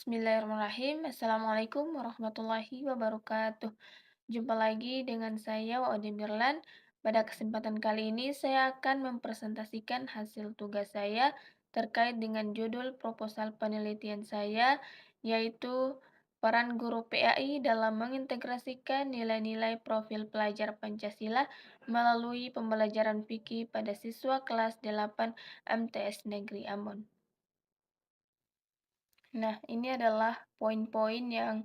Bismillahirrahmanirrahim. Assalamualaikum warahmatullahi wabarakatuh. Jumpa lagi dengan saya, Waude Mirlan. Pada kesempatan kali ini, saya akan mempresentasikan hasil tugas saya terkait dengan judul proposal penelitian saya, yaitu peran guru PAI dalam mengintegrasikan nilai-nilai profil pelajar Pancasila melalui pembelajaran fikih pada siswa kelas 8 MTS Negeri Ambon. Nah, ini adalah poin-poin yang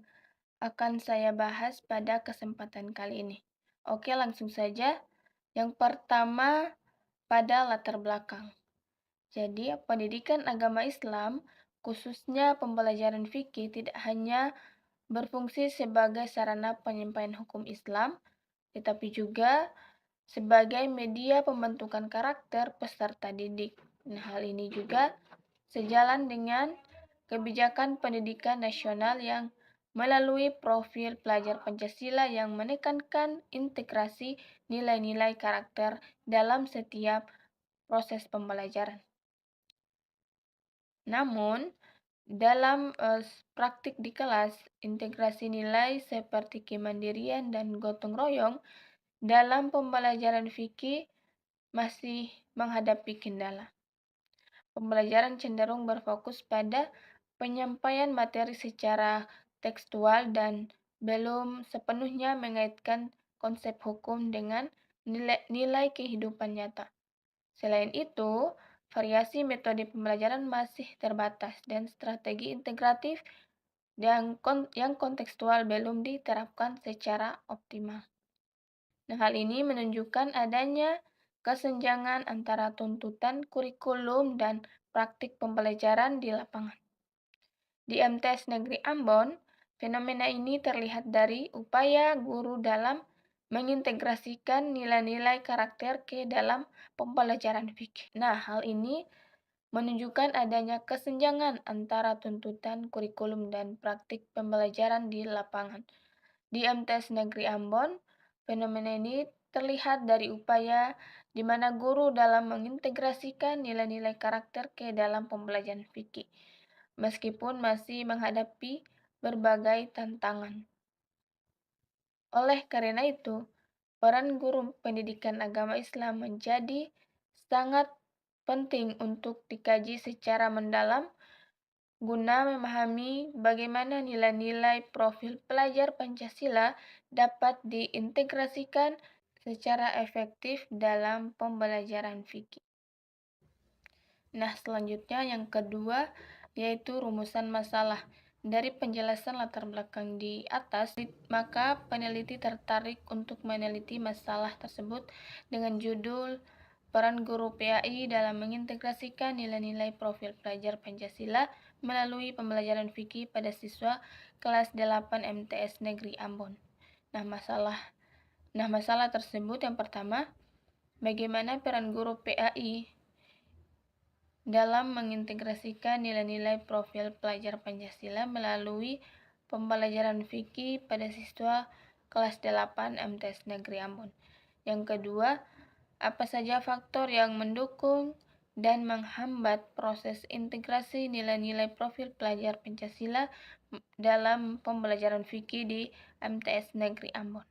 akan saya bahas pada kesempatan kali ini. Oke, langsung saja. Yang pertama, pada latar belakang. Jadi, pendidikan agama Islam, khususnya pembelajaran fikih, tidak hanya berfungsi sebagai sarana penyampaian hukum Islam, tetapi juga sebagai media pembentukan karakter peserta didik. Nah, hal ini juga sejalan dengan kebijakan pendidikan nasional yang melalui profil pelajar Pancasila yang menekankan integrasi nilai-nilai karakter dalam setiap proses pembelajaran. Namun, dalam praktik di kelas, integrasi nilai seperti kemandirian dan gotong royong dalam pembelajaran fikih masih menghadapi kendala. Pembelajaran cenderung berfokus pada penyampaian materi secara tekstual dan belum sepenuhnya mengaitkan konsep hukum dengan nilai kehidupan nyata. Selain itu, variasi metode pembelajaran masih terbatas dan strategi integratif yang kontekstual belum diterapkan secara optimal. Nah, hal ini menunjukkan adanya kesenjangan antara tuntutan kurikulum dan praktik pembelajaran di lapangan. Di MTS Negeri Ambon, fenomena ini terlihat dari upaya guru dalam mengintegrasikan nilai-nilai karakter ke dalam pembelajaran fikih. Nah, hal ini menunjukkan adanya kesenjangan antara tuntutan kurikulum dan praktik pembelajaran di lapangan. Di MTS Negeri Ambon, fenomena ini terlihat dari upaya di mana guru dalam mengintegrasikan nilai-nilai karakter ke dalam pembelajaran fikih, meskipun masih menghadapi berbagai tantangan. Oleh karena itu, peran guru pendidikan agama Islam menjadi sangat penting untuk dikaji secara mendalam guna memahami bagaimana nilai-nilai profil pelajar Pancasila dapat diintegrasikan secara efektif dalam pembelajaran fikih. Nah, selanjutnya yang kedua yaitu rumusan masalah. Dari penjelasan latar belakang di atas, maka peneliti tertarik untuk meneliti masalah tersebut dengan judul peran guru PAI dalam mengintegrasikan nilai-nilai profil pelajar Pancasila melalui pembelajaran fikih pada siswa kelas 8 MTS Negeri Ambon. Nah, masalah tersebut yang pertama, bagaimana peran guru PAI dalam mengintegrasikan nilai-nilai profil pelajar Pancasila melalui pembelajaran fikih pada siswa kelas 8 MTS Negeri Ambon. Yang kedua, apa saja faktor yang mendukung dan menghambat proses integrasi nilai-nilai profil pelajar Pancasila dalam pembelajaran fikih di MTS Negeri Ambon.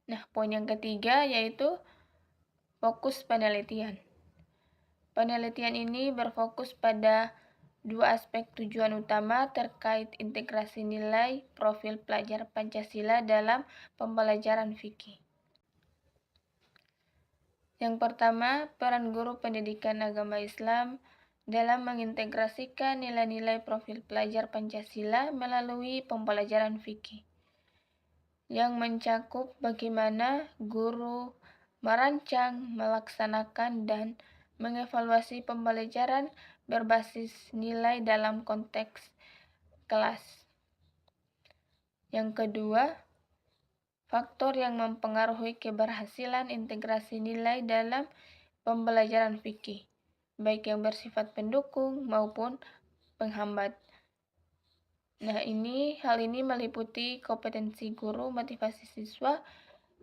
Nah, poin yang ketiga yaitu fokus penelitian. Penelitian ini berfokus pada dua aspek tujuan utama terkait integrasi nilai profil pelajar Pancasila dalam pembelajaran fikih. Yang pertama, peran guru pendidikan agama Islam dalam mengintegrasikan nilai-nilai profil pelajar Pancasila melalui pembelajaran fikih, yang mencakup bagaimana guru merancang, melaksanakan, dan mengevaluasi pembelajaran berbasis nilai dalam konteks kelas. Yang kedua, faktor yang mempengaruhi keberhasilan integrasi nilai dalam pembelajaran fikih, baik yang bersifat pendukung maupun penghambat. Nah, hal ini meliputi kompetensi guru, motivasi siswa,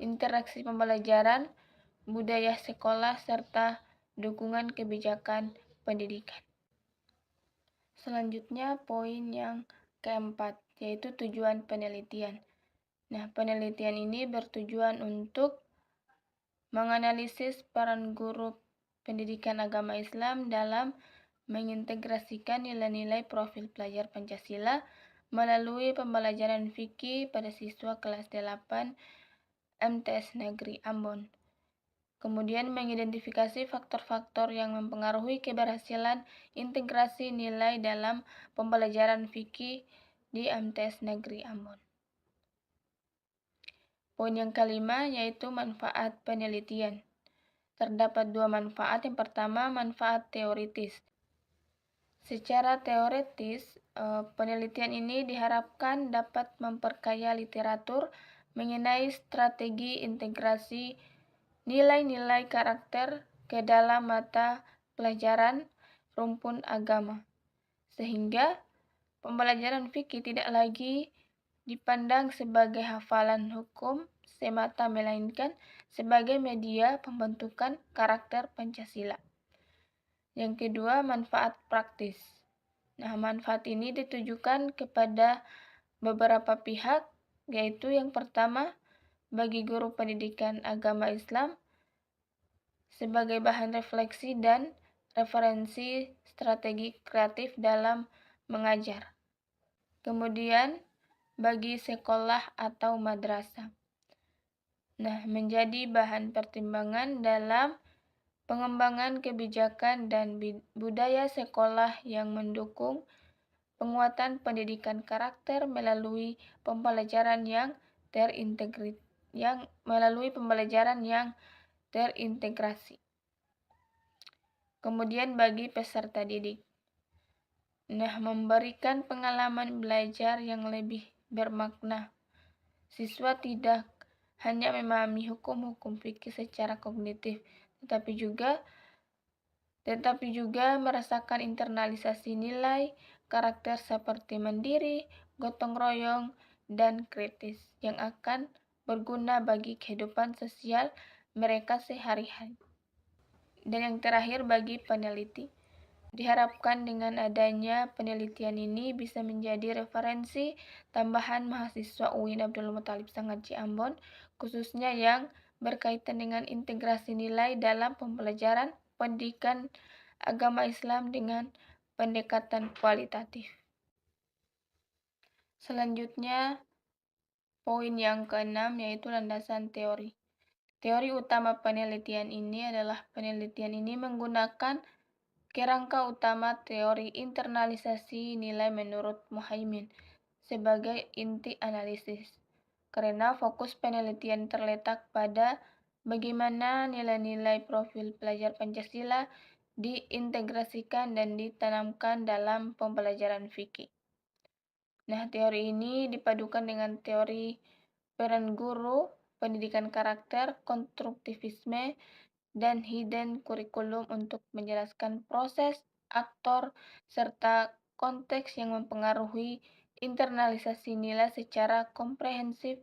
interaksi pembelajaran, budaya sekolah, serta dukungan kebijakan pendidikan. Selanjutnya, poin yang keempat, yaitu tujuan penelitian. Nah, penelitian ini bertujuan untuk menganalisis peran guru pendidikan agama Islam dalam mengintegrasikan nilai-nilai profil pelajar Pancasila melalui pembelajaran fikih pada siswa kelas 8 MTS Negeri Ambon. Kemudian mengidentifikasi faktor-faktor yang mempengaruhi keberhasilan integrasi nilai dalam pembelajaran fikih di MTS Negeri Ambon. Poin yang kelima yaitu manfaat penelitian. Terdapat dua manfaat. Yang pertama, manfaat teoritis. Secara teoritis, penelitian ini diharapkan dapat memperkaya literatur mengenai strategi integrasi nilai-nilai karakter ke dalam mata pelajaran rumpun agama, sehingga pembelajaran fikih tidak lagi dipandang sebagai hafalan hukum semata, melainkan sebagai media pembentukan karakter Pancasila. Yang kedua, manfaat praktis. Nah, manfaat ini ditujukan kepada beberapa pihak, yaitu yang pertama, bagi guru pendidikan agama Islam sebagai bahan refleksi dan referensi strategi kreatif dalam mengajar. Kemudian, bagi sekolah atau madrasah. Nah, menjadi bahan pertimbangan dalam pengembangan kebijakan dan budaya sekolah yang mendukung penguatan pendidikan karakter melalui pembelajaran yang terintegrasi. Kemudian bagi peserta didik. Nah, memberikan pengalaman belajar yang lebih bermakna. Siswa tidak hanya memahami hukum-hukum fikih secara kognitif, tetapi juga merasakan internalisasi nilai karakter seperti mandiri, gotong royong, dan kritis yang akan berguna bagi kehidupan sosial mereka sehari-hari. Dan yang terakhir, bagi peneliti. Diharapkan dengan adanya penelitian ini bisa menjadi referensi tambahan mahasiswa UIN Abdul Muthalib Sangaji Ambon, khususnya yang berkaitan dengan integrasi nilai dalam pembelajaran pendidikan agama Islam dengan pendekatan kualitatif. Selanjutnya, poin yang keenam yaitu landasan teori. Teori utama penelitian ini adalah penelitian ini menggunakan kerangka utama teori internalisasi nilai menurut Muhaimin sebagai inti analisis, karena fokus penelitian terletak pada bagaimana nilai-nilai profil pelajar Pancasila diintegrasikan dan ditanamkan dalam pembelajaran fikih. Nah, teori ini dipadukan dengan teori peran guru, pendidikan karakter, konstruktivisme, dan hidden kurikulum untuk menjelaskan proses, aktor, serta konteks yang mempengaruhi internalisasi nilai secara komprehensif.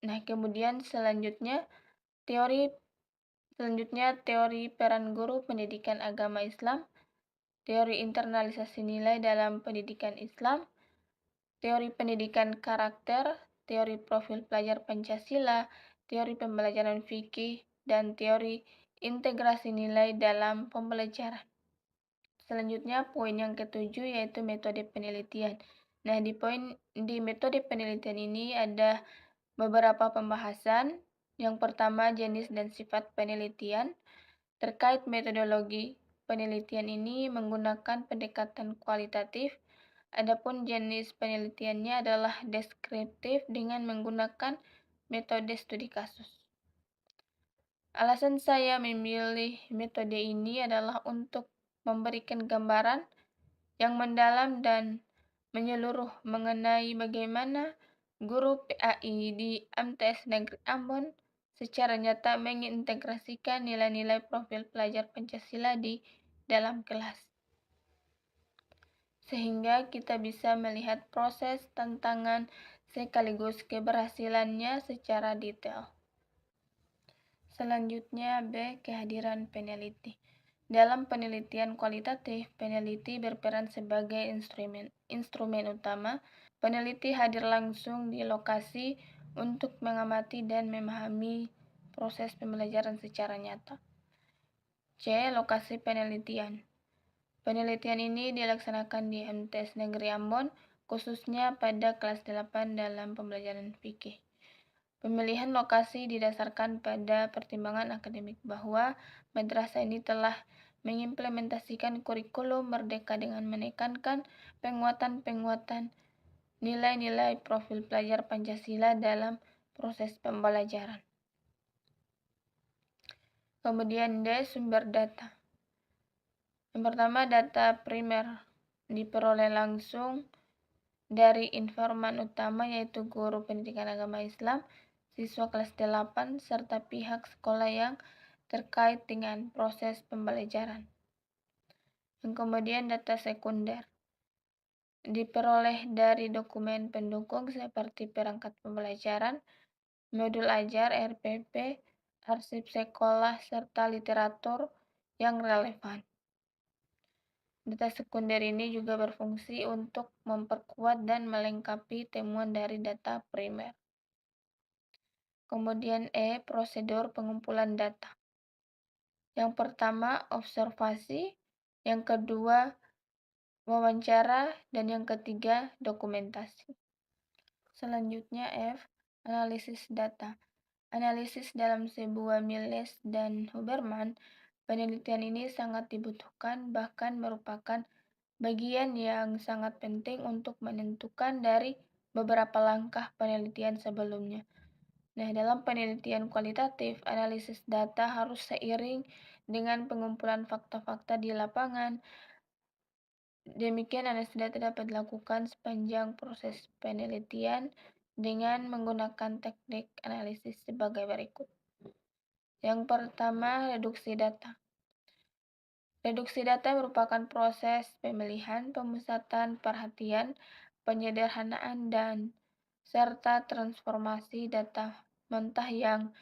Nah, kemudian selanjutnya teori peran guru pendidikan agama Islam, teori internalisasi nilai dalam pendidikan Islam, teori pendidikan karakter, teori profil pelajar Pancasila, teori pembelajaran fikih, dan teori integrasi nilai dalam pembelajaran. Selanjutnya, poin yang ketujuh yaitu metode penelitian. Nah, di metode penelitian ini ada beberapa pembahasan. Yang pertama, jenis dan sifat penelitian. Terkait metodologi, penelitian ini menggunakan pendekatan kualitatif. Adapun jenis penelitiannya adalah deskriptif dengan menggunakan metode studi kasus. Alasan saya memilih metode ini adalah untuk memberikan gambaran yang mendalam dan menyeluruh mengenai bagaimana guru PAI di MTS Negeri Ambon secara nyata mengintegrasikan nilai-nilai profil pelajar Pancasila di dalam kelas, sehingga kita bisa melihat proses, tantangan, sekaligus keberhasilannya secara detail. Selanjutnya, B. Kehadiran peneliti. Dalam penelitian kualitatif, peneliti berperan sebagai instrumen utama. Peneliti hadir langsung di lokasi untuk mengamati dan memahami proses pembelajaran secara nyata. C. Lokasi penelitian. Penelitian ini dilaksanakan di MTS Negeri Ambon, khususnya pada kelas 8 dalam pembelajaran fikih. Pemilihan lokasi didasarkan pada pertimbangan akademik bahwa madrasah ini telah mengimplementasikan kurikulum merdeka dengan menekankan penguatan nilai-nilai profil pelajar Pancasila dalam proses pembelajaran. Kemudian D. Sumber data. Yang pertama, data primer diperoleh langsung dari informan utama yaitu guru pendidikan agama Islam, siswa kelas 8, serta pihak sekolah yang terkait dengan proses pembelajaran. Yang kemudian data sekunder diperoleh dari dokumen pendukung seperti perangkat pembelajaran, modul ajar, RPP, arsip sekolah, serta literatur yang relevan. Data sekunder ini juga berfungsi untuk memperkuat dan melengkapi temuan dari data primer. Kemudian E. Prosedur pengumpulan data. Yang pertama, observasi. Yang kedua, wawancara. Dan yang ketiga, dokumentasi. Selanjutnya F. Analisis data. Analisis dalam sebuah Miles dan Huberman, penelitian ini sangat dibutuhkan, bahkan merupakan bagian yang sangat penting untuk menentukan dari beberapa langkah penelitian sebelumnya. Nah, dalam penelitian kualitatif, analisis data harus seiring dengan pengumpulan fakta-fakta di lapangan. Demikian, analisis data dapat dilakukan sepanjang proses penelitian dengan menggunakan teknik analisis sebagai berikut. Yang pertama, reduksi data. Reduksi data merupakan proses pemilihan, pemusatan perhatian, penyederhanaan, dan serta transformasi data mentah yang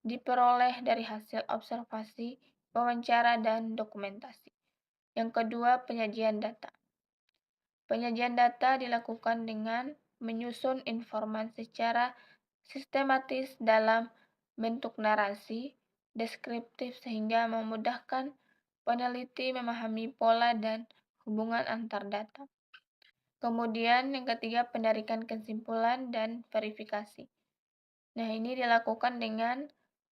diperoleh dari hasil observasi, wawancara, dan dokumentasi. Yang kedua, penyajian data. Penyajian data dilakukan dengan menyusun informasi secara sistematis dalam bentuk narasi, deskriptif sehingga memudahkan peneliti memahami pola dan hubungan antar data. Kemudian yang ketiga, penarikan kesimpulan dan verifikasi. Nah, ini dilakukan dengan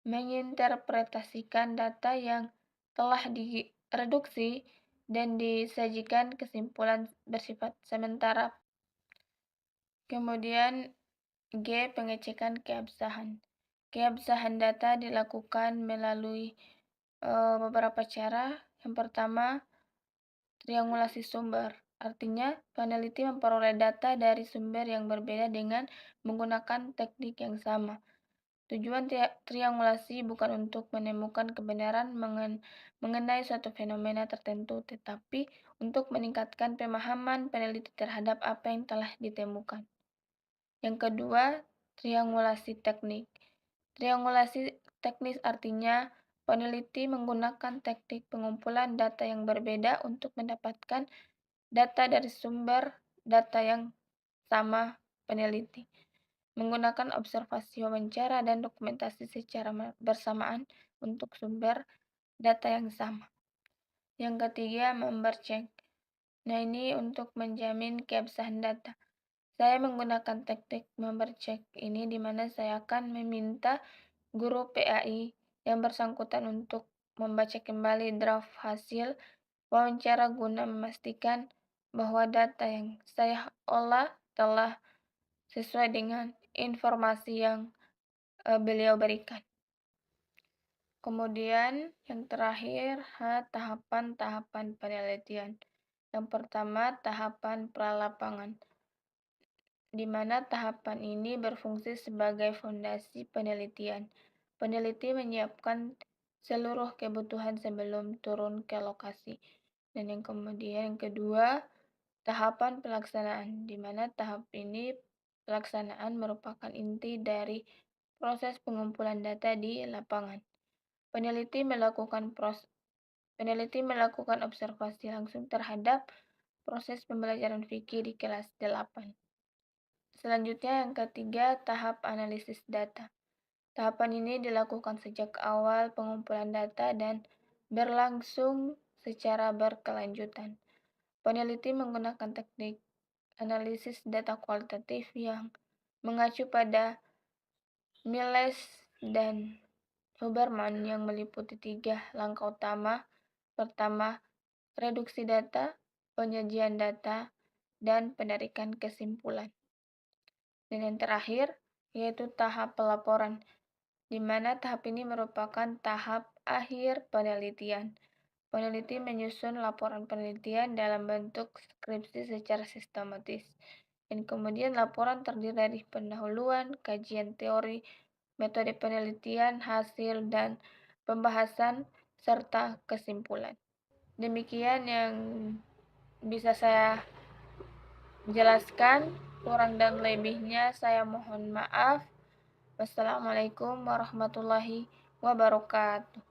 menginterpretasikan data yang telah direduksi dan disajikan kesimpulan bersifat sementara. Kemudian G. Pengecekan keabsahan. Keabsahan data dilakukan melalui beberapa cara. Yang pertama, triangulasi sumber. Artinya, peneliti memperoleh data dari sumber yang berbeda dengan menggunakan teknik yang sama. Tujuan triangulasi bukan untuk menemukan kebenaran mengenai suatu fenomena tertentu, tetapi untuk meningkatkan pemahaman peneliti terhadap apa yang telah ditemukan. Yang kedua, triangulasi teknik. Triangulasi teknis artinya peneliti menggunakan teknik pengumpulan data yang berbeda untuk mendapatkan data dari sumber data yang sama peneliti, menggunakan observasi, wawancara, dan dokumentasi secara bersamaan untuk sumber data yang sama. Yang ketiga, member check. Nah, ini untuk menjamin keabsahan data. Saya menggunakan teknik member check ini di mana saya akan meminta guru PAI yang bersangkutan untuk membaca kembali draft hasil wawancara guna memastikan bahwa data yang saya olah telah sesuai dengan informasi yang beliau berikan. Kemudian yang terakhir, tahapan-tahapan penelitian. Yang pertama, tahapan pralapangan, di mana tahapan ini berfungsi sebagai fondasi penelitian. Peneliti menyiapkan seluruh kebutuhan sebelum turun ke lokasi. Dan yang kemudian yang kedua, tahapan pelaksanaan, di mana tahap ini pelaksanaan merupakan inti dari proses pengumpulan data di lapangan. Peneliti melakukan Peneliti melakukan observasi langsung terhadap proses pembelajaran fikih di kelas 8. Selanjutnya yang ketiga, tahap analisis data. Tahapan ini dilakukan sejak awal pengumpulan data dan berlangsung secara berkelanjutan. Peneliti menggunakan teknik analisis data kualitatif yang mengacu pada Miles dan Huberman yang meliputi 3 langkah utama. Pertama, reduksi data, penyajian data, dan penarikan kesimpulan. Dan yang terakhir, yaitu tahap pelaporan, di mana tahap ini merupakan tahap akhir penelitian. Peneliti menyusun laporan penelitian dalam bentuk skripsi secara sistematis. Dan kemudian laporan terdiri dari pendahuluan, kajian teori, metode penelitian, hasil, dan pembahasan, serta kesimpulan. Demikian yang bisa saya jelaskan, kurang dan lebihnya saya mohon maaf. Wassalamualaikum warahmatullahi wabarakatuh.